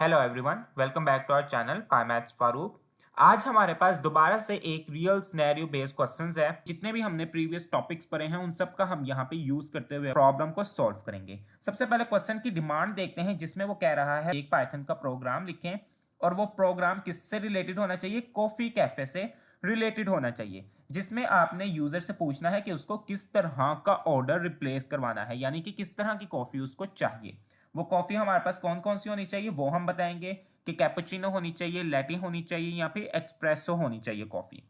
Hello everyone, welcome back to our channel pi maths Farooq. आज हमारे पास दोबारा से एक रियल सिनेरियो बेस्ड क्वेश्चंस है। जितने भी हमने प्रीवियस टॉपिक्स पढ़े हैं उन सब का हम यहाँ पे यूज करते हुए प्रॉब्लम को सॉल्व करेंगे। सबसे पहले क्वेश्चन की डिमांड देखते हैं, जिसमें वो कह रहा है एक पाइथन का प्रोग्राम लिखें और वो प्रोग्राम किससे रिलेटेड होना चाहिए, कॉफी कैफे से रिलेटेड होना चाहिए, जिसमें आपने यूजर से पूछना है कि उसको किस तरह का ऑर्डर रिप्लेस करवाना है, यानी कि किस तरह की कॉफी उसको चाहिए। वो कॉफी हमारे पास कौन कौन सी होनी चाहिए वो हम बताएंगे कि कैपुचिनो होनी चाहिए, लैटी होनी चाहिए या फिर एक्सप्रेसो होनी चाहिए कॉफी।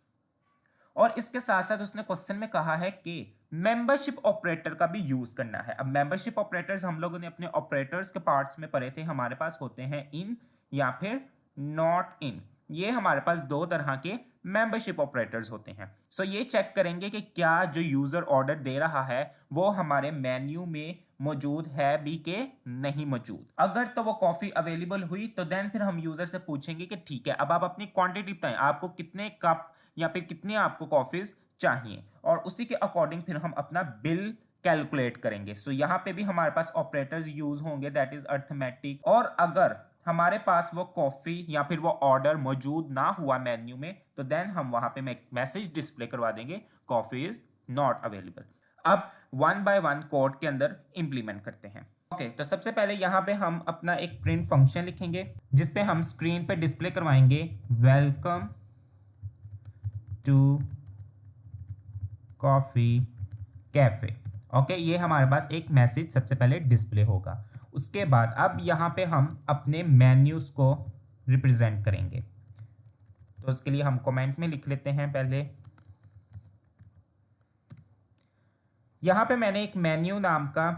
और इसके साथ साथ उसने क्वेश्चन में कहा है कि मेंबरशिप ऑपरेटर का भी यूज करना है। अब मेंबरशिप ऑपरेटर्स हम लोगों ने अपने ऑपरेटर्स के पार्ट्स में पढ़े थे, हमारे पास होते हैं इन या फिर नॉट इन। ये हमारे पास दो तरह के मेंबरशिप ऑपरेटर्स होते हैं। सो ये चेक करेंगे कि क्या जो यूजर ऑर्डर दे रहा है वो हमारे मेन्यू में मौजूद है भी के नहीं मौजूद। अगर तो वो कॉफी अवेलेबल हुई तो देन फिर हम यूजर से पूछेंगे कि ठीक है, अब आप अपनी क्वांटिटी बताएं, आपको कितने कप या फिर कितने आपको कॉफीज चाहिए, और उसी के अकॉर्डिंग फिर हम अपना बिल कैलकुलेट करेंगे। सो यहाँ पे भी हमारे पास ऑपरेटर्स यूज होंगे, दैट इज अर्थमेटिक। और अगर हमारे पास वो कॉफी या फिर वो ऑर्डर मौजूद ना हुआ मेन्यू में तो देन हम वहां पे मैसेज डिस्प्ले करवा देंगे कॉफी इज नॉट अवेलेबल। अब वन बाय वन कोड के अंदर इंप्लीमेंट करते हैं। ओके, तो सबसे पहले यहाँ पे हम अपना एक प्रिंट फंक्शन लिखेंगे जिसपे हम स्क्रीन पे डिस्प्ले करवाएंगे welcome to coffee cafe. Okay, ये हमारे पास एक मैसेज सबसे पहले डिस्प्ले होगा। उसके बाद अब यहाँ पे हम अपने मेन्यूज को रिप्रेजेंट करेंगे, तो उसके लिए हम कमेंट में लिख लेते हैं। पहले यहाँ पे मैंने एक मेन्यू नाम का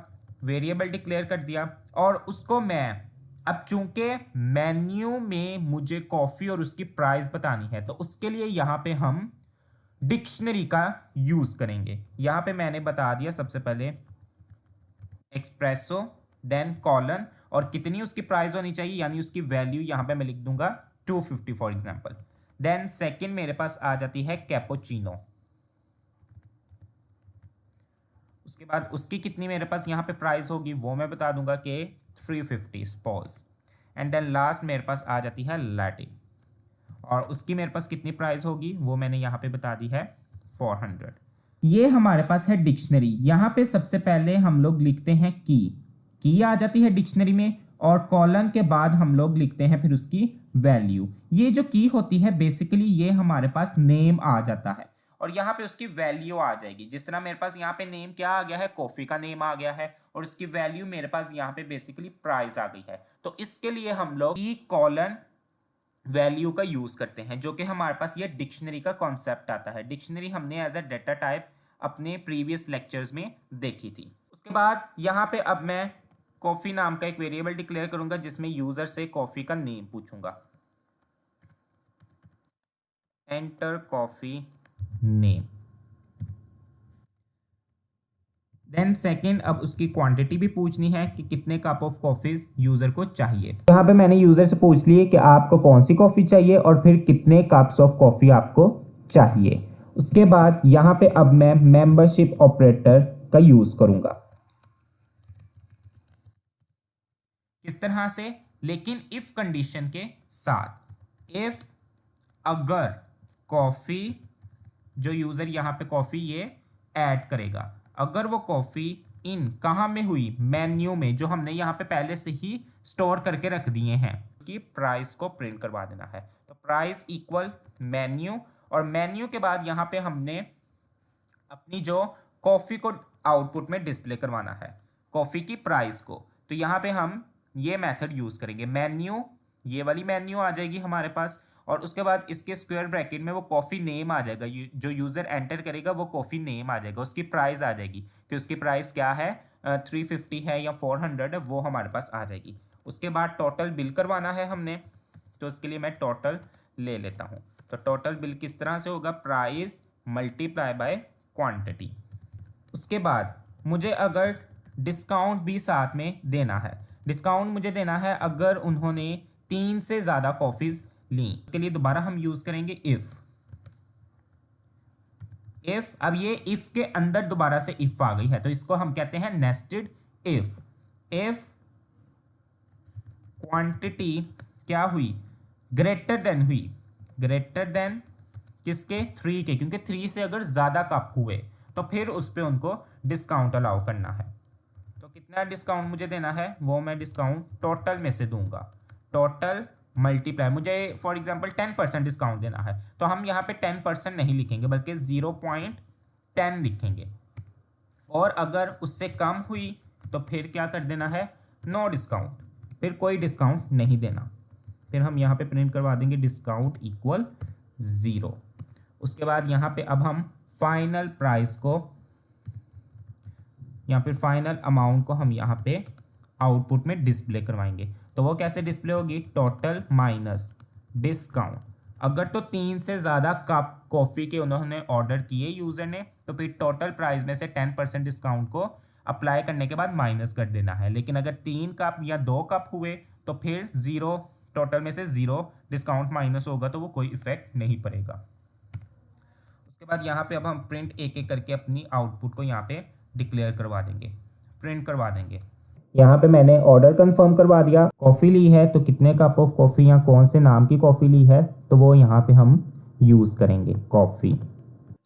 वेरिएबल डिक्लेयर कर दिया और उसको मैं अब चूंकि मेन्यू में मुझे कॉफी और उसकी प्राइस बतानी है तो उसके लिए यहाँ पे हम डिक्शनरी का यूज करेंगे। यहाँ पे मैंने बता दिया सबसे पहले एक्सप्रेसो, देन कॉलन और कितनी उसकी प्राइस होनी चाहिए, यानी उसकी वैल्यू यहाँ पे मैं लिख दूंगा 250 फॉर एग्जांपल। देन सेकंड मेरे पास आ जाती है कैपोचिनो। उसके बाद उसकी कितनी मेरे पास यहाँ पे प्राइस होगी वो मैं बता दूंगा कि 350 सपोज। एंड देन लास्ट मेरे पास आ जाती है लैटे और उसकी मेरे पास कितनी प्राइस होगी वो मैंने यहाँ पे बता दी है 400। ये हमारे पास है डिक्शनरी। यहाँ पे सबसे पहले हम लोग लिखते हैं की आ जाती है डिक्शनरी में, और कॉलन के बाद हम लोग लिखते हैं फिर उसकी वैल्यू। ये जो की होती है बेसिकली ये हमारे पास नेम आ जाता है और यहाँ पे उसकी वैल्यू आ जाएगी। जिस तरह मेरे पास यहाँ पे नेम क्या आ गया है, कॉफी का नेम आ गया है, और उसकी वैल्यू मेरे पास यहाँ पे बेसिकली प्राइस आ गई है। तो इसके लिए हम लोग की कॉलन वैल्यू का यूज करते हैं, जो कि हमारे पास ये डिक्शनरी का कॉन्सेप्ट आता है। डिक्शनरी हमने एज अ डेटा टाइप अपने प्रीवियस लेक्चर्स में देखी थी। उसके बाद यहाँ पे अब मैं कॉफी नाम का एक वेरिएबल डिक्लेयर करूंगा जिसमें यूजर से कॉफी का नेम पूछूंगा। Enter coffee name. Then second अब उसकी क्वांटिटी भी पूछनी है कि कितने कप ऑफ कॉफीज यूजर को चाहिए। यहाँ पे मैंने यूजर से पूछ लिए कि आपको कौन सी कॉफी चाहिए और फिर कितने कप्स ऑफ कॉफी आपको चाहिए। उसके बाद यहाँ पे अब मैं मेंबरशिप ऑपरेटर का यूज करूंगा। किस तरह से, लेकिन इफ कंडीशन के साथ। इफ अगर कॉफी, जो यूजर यहाँ पे कॉफी ये ऐड करेगा, अगर वो कॉफी इन कहाँ में हुई, मेन्यू में, जो हमने यहाँ पे पहले से ही स्टोर करके रख दिए हैं, कि प्राइस को प्रिंट करवा देना है। तो प्राइस इक्वल मेन्यू, और मेन्यू के बाद यहाँ पे हमने अपनी जो कॉफी को आउटपुट में डिस्प्ले करवाना है, कॉफी की प्राइस को। तो यहाँ पे हम ये मेथड यूज करेंगे, मेन्यू, ये वाली मेन्यू आ जाएगी हमारे पास, और उसके बाद इसके स्क्वायर ब्रैकेट में वो कॉफी नेम आ जाएगा। जो यूजर एंटर करेगा वो कॉफी नेम आ जाएगा, उसकी प्राइस आ जाएगी कि उसकी प्राइस क्या है, 350 है या 400 है, वो हमारे पास आ जाएगी। उसके बाद टोटल बिल करवाना है हमने, तो उसके लिए मैं टोटल ले लेता हूँ। तो टोटल बिल किस तरह से होगा, प्राइस मल्टीप्लाई बाय क्वांटिटी। उसके बाद मुझे अगर डिस्काउंट भी साथ में देना है, डिस्काउंट मुझे देना है अगर उन्होंने 3 से ज़्यादा कॉफ़ीज़ ली, के लिए दोबारा हम यूज़ करेंगे इफ़। अब ये इफ़ के अंदर दोबारा से इफ़ आ गई है तो इसको हम कहते हैं नेस्टेड इफ़। इफ़ क्वांटिटी क्या हुई, ग्रेटर देन हुई, ग्रेटर देन किसके, 3 के, क्योंकि 3 से अगर ज़्यादा कप हुए तो फिर उस पर उनको डिस्काउंट अलाउ करना है। तो कितना डिस्काउंट मुझे देना है, वो मैं डिस्काउंट टोटल में से दूंगा, टोटल मल्टीप्लाई, मुझे फॉर एग्जांपल 10% डिस्काउंट देना है, तो हम यहाँ पे 10% नहीं लिखेंगे बल्कि 0.10 लिखेंगे। और अगर उससे कम हुई तो फिर क्या कर देना है, नो डिस्काउंट, फिर कोई डिस्काउंट नहीं देना। फिर हम यहाँ पे प्रिंट करवा देंगे डिस्काउंट इक्वल 0। उसके बाद यहाँ पे अब हम फाइनल प्राइस को, यहाँ पे फाइनल अमाउंट को हम यहाँ पे आउटपुट में डिस्प्ले करवाएंगे। तो वो कैसे डिस्प्ले होगी, टोटल माइनस डिस्काउंट। अगर तो 3 से ज़्यादा कप कॉफ़ी के उन्होंने ऑर्डर किए यूज़र ने, तो फिर टोटल प्राइस में से 10% डिस्काउंट को अप्लाई करने के बाद माइनस कर देना है। लेकिन अगर 3 कप या 2 कप हुए तो फिर 0, टोटल में से 0 डिस्काउंट माइनस होगा, तो वो कोई इफेक्ट नहीं पड़ेगा। उसके बाद यहाँ पे अब हम प्रिंट एक एक करके अपनी आउटपुट को यहाँ पे डिक्लेयर करवा देंगे, प्रिंट करवा देंगे। यहाँ पे मैंने ऑर्डर कंफर्म करवा दिया, कॉफ़ी ली है तो कितने कप ऑफ कॉफ़ी या कौन से नाम की कॉफ़ी ली है, तो वो यहाँ पे हम यूज़ करेंगे कॉफ़ी।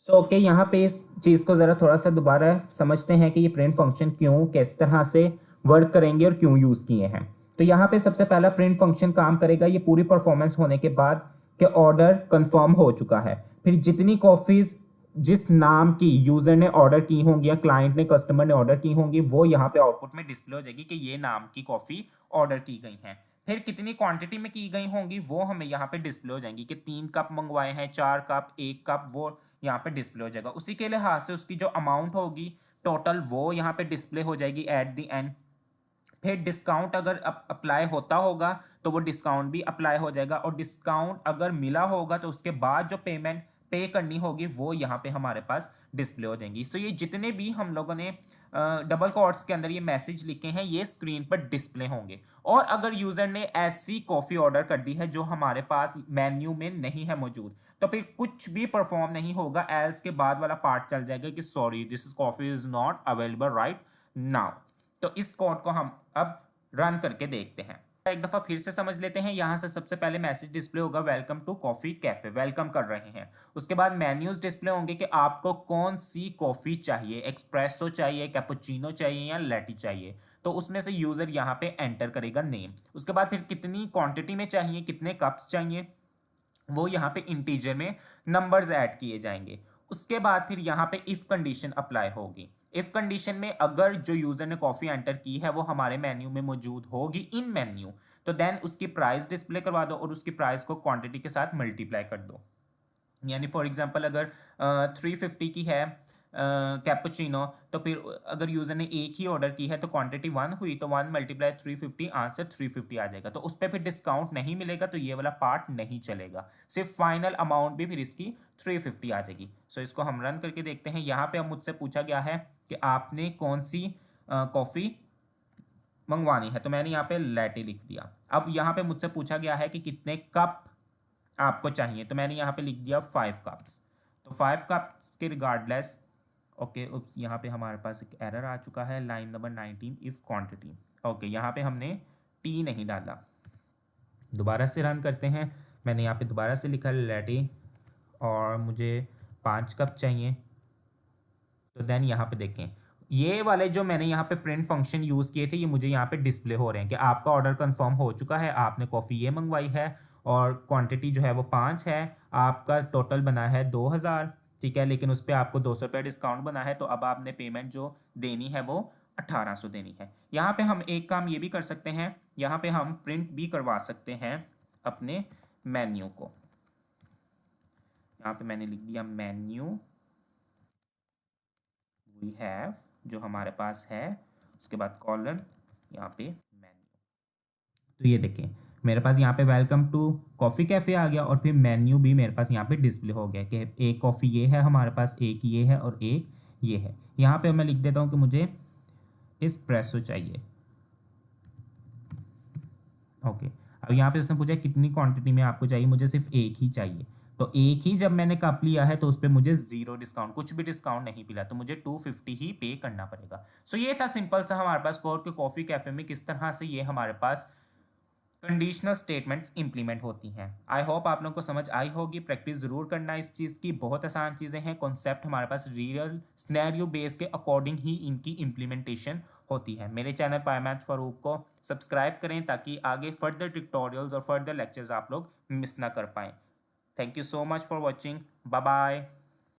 सो ओके, यहाँ पे इस चीज़ को ज़रा थोड़ा सा दोबारा समझते हैं कि ये प्रिंट फंक्शन क्यों, किस तरह से वर्क करेंगे और क्यों यूज़ किए हैं। तो यहाँ पे सबसे पहला प्रिंट फंक्शन काम करेगा ये पूरी परफॉर्मेंस होने के बाद कि ऑर्डर कंफर्म हो चुका है। फिर जितनी कॉफ़ीज़ जिस नाम की यूज़र ने ऑर्डर की होंगी या क्लाइंट ने, कस्टमर ने ऑर्डर की होंगी, वो यहाँ पे आउटपुट में डिस्प्ले हो जाएगी कि ये नाम की कॉफ़ी ऑर्डर की गई हैं। फिर कितनी क्वांटिटी में की गई होंगी वो हमें यहाँ पे डिस्प्ले हो जाएंगी कि 3 कप मंगवाए हैं, 4 कप, 1 कप, वो यहाँ पे डिस्प्ले हो जाएगा। उसी के लिहाज से उसकी जो अमाउंट होगी टोटल, वो यहाँ पे डिस्प्ले हो जाएगी एट द एंड। फिर डिस्काउंट अगर अप्लाई होता होगा तो वो डिस्काउंट भी अप्लाई हो जाएगा, और डिस्काउंट अगर मिला होगा तो उसके बाद जो पेमेंट पे करनी होगी वो यहाँ पे हमारे पास डिस्प्ले हो जाएंगी। सो ये जितने भी हम लोगों ने डबल कोट्स के अंदर ये मैसेज लिखे हैं ये स्क्रीन पर डिस्प्ले होंगे। और अगर यूजर ने ऐसी कॉफ़ी ऑर्डर कर दी है जो हमारे पास मेन्यू में नहीं है मौजूद, तो फिर कुछ भी परफॉर्म नहीं होगा, एल्स के बाद वाला पार्ट चल जाएगा कि sorry this coffee is not available right now. तो इस कोड को हम अब रन करके देखते हैं। एक दफा फिर से समझ लेते हैं। यहाँ से सबसे पहले मैसेज डिस्प्ले होगा welcome to coffee cafe, welcome कर रहे हैं। उसके बाद मेन्यूज डिस्प्ले होंगे कि आपको कौन सी कॉफी चाहिए, एक्सप्रेसो चाहिए, कैपुचिनो चाहिए या लैटी चाहिए। तो उसमें से यूजर यहाँ पे एंटर करेगा नेम। उसके बाद फिर कितनी क्वांटिटी में चाहिए, कितने कप्स चाहिए, वो यहाँ पे इंटीजर में नंबर्स ऐड किए जाएंगे। उसके बाद फिर यहाँ पे इफ कंडीशन अप्लाई होगी। इफ कंडीशन में अगर जो यूजर ने कॉफी एंटर की है वो हमारे मेन्यू में मौजूद होगी इन मेन्यू, तो देन उसकी प्राइस डिस्प्ले करवा दो और उसकी प्राइस को क्वांटिटी के साथ मल्टीप्लाई कर दो। यानी फॉर एग्जांपल अगर 350 की है कैपुचिनो, तो फिर अगर यूजर ने एक ही ऑर्डर की है तो क्वांटिटी 1 हुई, तो 1 मल्टीप्लाई 350 आंसर 350 आ जाएगा। तो उस पर फिर डिस्काउंट नहीं मिलेगा, तो ये वाला पार्ट नहीं चलेगा, सिर्फ फाइनल अमाउंट भी फिर इसकी 350 आ जाएगी। सो इसको हम रन करके देखते हैं। यहाँ पे अब मुझसे पूछा गया है कि आपने कौन सी कॉफ़ी मंगवानी है, तो मैंने यहाँ पे लैटे लिख दिया। अब यहाँ पे मुझसे पूछा गया है कि कितने कप आपको चाहिए, तो मैंने यहाँ पे लिख दिया 5 कप्स। तो 5 कप्स के रिगार्डलेस, ओके उप्स, यहाँ पे हमारे पास एक एरर आ चुका है, line number 19 if quantity. Okay, यहाँ पे हमने टी नहीं डाला। दोबारा से रन करते हैं। मैंने यहाँ पे दोबारा से लिखा लैटे और मुझे 5 कप चाहिए। तो देन यहाँ पे देखें, ये वाले जो मैंने यहाँ पे प्रिंट फंक्शन यूज़ किए थे ये मुझे यहाँ पे डिस्प्ले हो रहे हैं कि आपका ऑर्डर कंफर्म हो चुका है, आपने कॉफ़ी ये मंगवाई है और क्वांटिटी जो है वो 5 है, आपका टोटल बना है 2000, ठीक है, लेकिन उस पर आपको 200 रुपये डिस्काउंट बना है, तो अब आपने पेमेंट जो देनी है वो 1800 देनी है। यहाँ पे हम एक काम ये भी कर सकते हैं, यहाँ पे हम प्रिंट भी करवा सकते हैं अपने मेन्यू को। यहाँ पे मैंने लिख दिया मेन्यू वी हैव, जो हमारे पास है, उसके बाद कॉलन, यहाँ पे मेन्यू। तो ये देखें मेरे पास यहाँ पे वेलकम टू कॉफ़ी कैफ़े आ गया और फिर मेन्यू भी मेरे पास यहाँ पे डिस्प्ले हो गया कि एक कॉफ़ी ये है हमारे पास, एक ये है और एक ये है। यहाँ पे मैं लिख देता हूँ कि मुझे एस्प्रेसो चाहिए। ओके, अब यहाँ पे उसने पूछा कितनी क्वांटिटी में आपको चाहिए, मुझे सिर्फ एक ही चाहिए। तो एक ही जब मैंने कप लिया है तो उस पर मुझे 0 डिस्काउंट, कुछ भी डिस्काउंट नहीं मिला, तो मुझे 250 ही पे करना पड़ेगा। सो ये था सिंपल सा हमारे पास कोड के कॉफ़ी कैफ़े में किस तरह से ये हमारे पास कंडीशनल स्टेटमेंट्स इंप्लीमेंट होती हैं। आई होप आप लोगों को समझ आई होगी। प्रैक्टिस ज़रूर करना इस चीज़ की, बहुत आसान चीज़ें हैं। कॉन्सेप्ट हमारे पास रियल स्नैरियो बेस के अकॉर्डिंग ही इनकी इम्प्लीमेंटेशन होती है। मेरे चैनल पाई मैथ्स फारूक को सब्सक्राइब करें ताकि आगे फर्दर ट्यूटोरियल्स और फर्दर लेक्चर्स आप लोग मिस ना कर पाएँ। Thank you so much for watching. Bye bye.